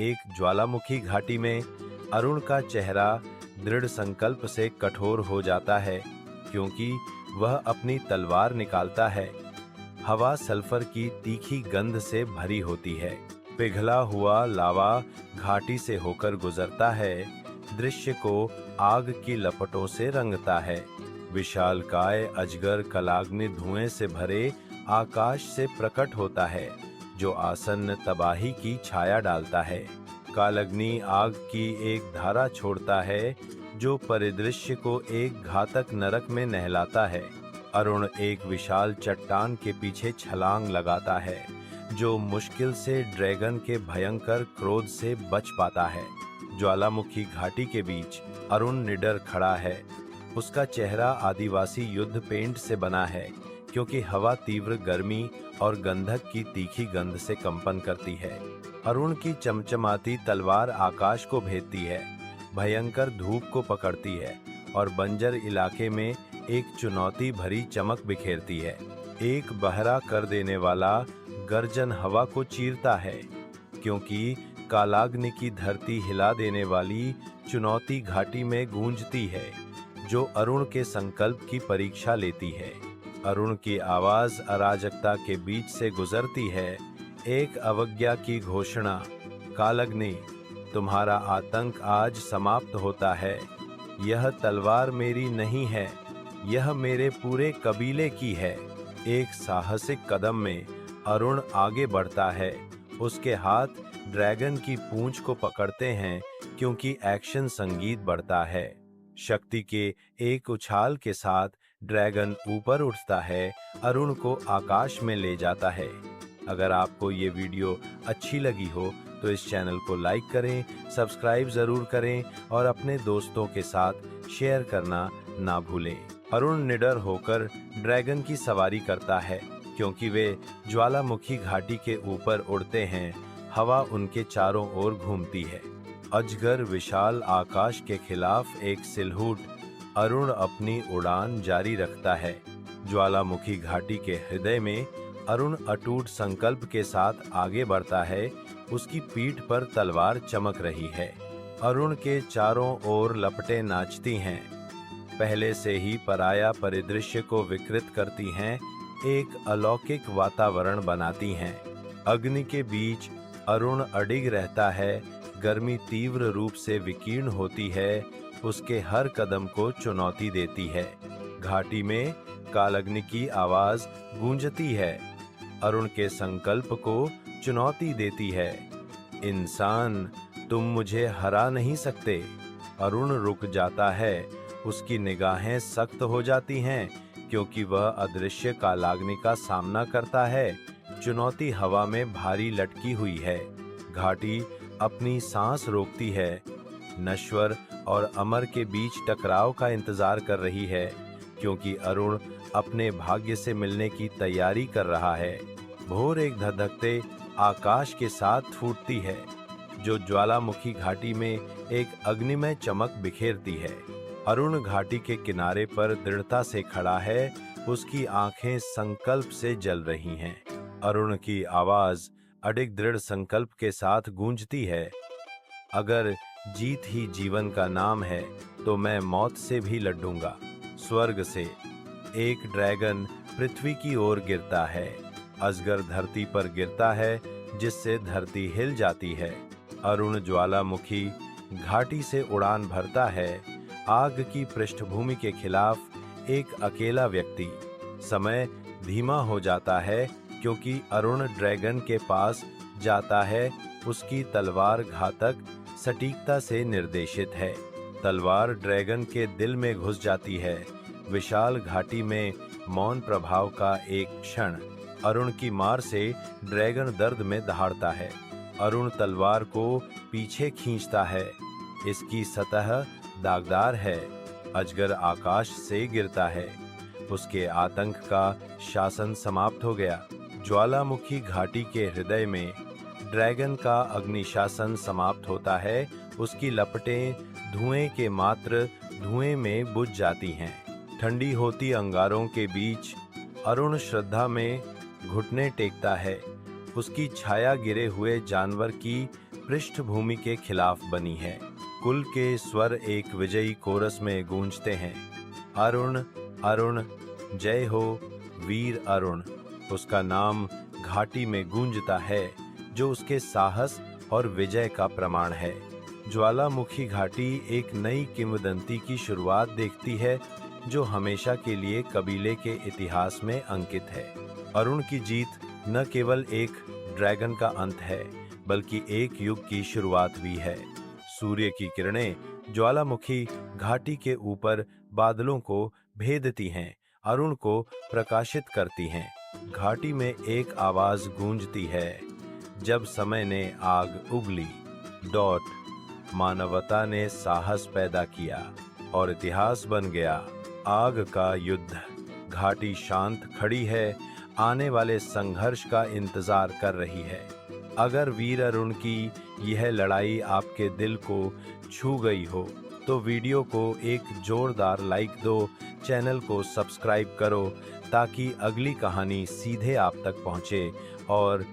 एक ज्वालामुखी घाटी में अरुण का चेहरा दृढ़ संकल्प से कठोर हो जाता है, क्योंकि वह अपनी तलवार निकालता है। हवा सल्फर की तीखी गंध से भरी होती है। पिघला हुआ लावा घाटी से होकर गुजरता है, दृश्य को आग की लपटों से रंगता है। विशालकाय अजगर कलाग्नि धुएं से भरे आकाश से प्रकट होता है, जो आसन्न तबाही की छाया डालता है। कालग्नि आग की एक धारा छोड़ता है, जो परिदृश्य को एक घातक नरक में नहलाता है। अरुण एक विशाल चट्टान के पीछे छलांग लगाता है, जो मुश्किल से ड्रैगन के भयंकर क्रोध से बच पाता है। ज्वालामुखी घाटी के बीच अरुण निडर खड़ा है। उसका चेहरा आदिवासी युद्ध पेंट से बना है, क्योंकि हवा तीव्र गर्मी और गंधक की तीखी गंध से कंपन करती है। अरुण की चमचमाती तलवार आकाश को भेदती है, भयंकर धूप को पकड़ती है और बंजर इलाके में एक चुनौती भरी चमक बिखेरती है। एक बहरा कर देने वाला गर्जन हवा को चीरता है, क्योंकि कालाग्नि की धरती हिला देने वाली चुनौती घाटी में गूंजती है, जो अरुण के संकल्प की परीक्षा लेती है। अरुण की आवाज अराजकता के बीच से गुजरती है, एक अवज्ञा की घोषणा, कालग्नि, तुम्हारा आतंक आज समाप्त होता है। यह तलवार मेरी नहीं है, यह मेरे पूरे कबीले की है। एक साहसिक कदम में अरुण आगे बढ़ता है। उसके हाथ ड्रैगन की पूंछ को पकड़ते हैं, क्योंकि एक्शन संगीत बढ़ता है। शक्ति के एक उछाल के साथ ड्रैगन ऊपर उठता है, अरुण को आकाश में ले जाता है। अगर आपको ये वीडियो अच्छी लगी हो तो इस चैनल को लाइक करें, सब्सक्राइब जरूर करें और अपने दोस्तों के साथ शेयर करना ना भूलें। अरुण निडर होकर ड्रैगन की सवारी करता है, क्योंकि वे ज्वालामुखी घाटी के ऊपर उड़ते हैं। हवा उनके चारों ओर घूमती है। अजगर विशाल आकाश के खिलाफ एक सिलहूट। अरुण अपनी उड़ान जारी रखता है। ज्वालामुखी घाटी के हृदय में अरुण अटूट संकल्प के साथ आगे बढ़ता है। उसकी पीठ पर तलवार चमक रही है। अरुण के चारों ओर लपटें नाचती हैं, पहले से ही पराया परिदृश्य को विकृत करती हैं, एक अलौकिक वातावरण बनाती हैं। अग्नि के बीच अरुण अडिग रहता है। गर्मी तीव्र रूप से विकीर्ण होती है, उसके हर कदम को चुनौती देती है। घाटी में कालग्नि की आवाज गूंजती है, अरुण के संकल्प को चुनौती देती है। इंसान, तुम मुझे हरा नहीं सकते। अरुण रुक जाता है, उसकी निगाहें सख्त हो जाती हैं, क्योंकि वह अदृश्य कालाग्नि का सामना करता है। चुनौती हवा में भारी लटकी हुई है। घाटी अपनी सांस रोकती है, नश्वर और अमर के बीच टकराव का इंतजार कर रही है, क्योंकि अरुण अपने भाग्य से मिलने की तैयारी कर रहा है। भोर एक धधकते आकाश के साथ फूटती है, जो ज्वालामुखी घाटी में एक अग्निमय चमक बिखेरती है। अरुण घाटी के किनारे पर दृढ़ता से खड़ा है, उसकी आंखें संकल्प से जल रही हैं। अरुण की आवाज अडिग दृढ़ संकल्प के साथ गूंजती है, अगर जीत ही जीवन का नाम है तो मैं मौत से भी लड़ूंगा। स्वर्ग से एक ड्रैगन पृथ्वी की ओर गिरता है। अजगर धरती पर गिरता है, जिससे धरती हिल जाती है। अरुण ज्वालामुखी घाटी से उड़ान भरता है, आग की पृष्ठभूमि के खिलाफ एक अकेला व्यक्ति। समय धीमा हो जाता है, क्योंकि अरुण ड्रैगन के पास जाता है। उसकी तलवार घातक सटीकता से निर्देशित है। तलवार ड्रैगन के दिल में घुस जाती है। विशाल घाटी में मौन प्रभाव का एक क्षण। अरुण की मार से ड्रैगन दर्द में दहाड़ता है। अरुण तलवार को पीछे खींचता है, इसकी सतह दागदार है। अजगर आकाश से गिरता है, उसके आतंक का शासन समाप्त हो गया। ज्वालामुखी घाटी के हृदय में ड्रैगन का अग्निशासन समाप्त होता है। उसकी लपटें धुएं के मात्र धुएं में बुझ जाती हैं। ठंडी होती अंगारों के बीच अरुण श्रद्धा में घुटने टेकता है। उसकी छाया गिरे हुए जानवर की पृष्ठभूमि के खिलाफ बनी है। कुल के स्वर एक विजयी कोरस में गूंजते हैं। अरुण अरुण जय हो वीर अरुण। उसका नाम घाटी में गूंजता है, जो उसके साहस और विजय का प्रमाण है। ज्वालामुखी घाटी एक नई किंवदंती की शुरुआत देखती है, जो हमेशा के लिए कबीले के इतिहास में अंकित है। अरुण की जीत न केवल एक ड्रैगन का अंत है, बल्कि एक युग की शुरुआत भी है। सूर्य की किरणें ज्वालामुखी घाटी के ऊपर बादलों को भेदती हैं, अरुण को प्रकाशित करती हैं। घाटी में एक आवाज गूंजती है, जब समय ने आग उगली। मानवता ने साहस पैदा किया और इतिहास बन गया। आग का युद्ध। घाटी शांत खड़ी है, आने वाले संघर्ष का इंतजार कर रही है। अगर वीर अरुण की यह लड़ाई आपके दिल को छू गई हो, तो वीडियो को एक जोरदार लाइक दो, चैनल को सब्सक्राइब करो, ताकि अगली कहानी सीधे आप तक पहुंचे और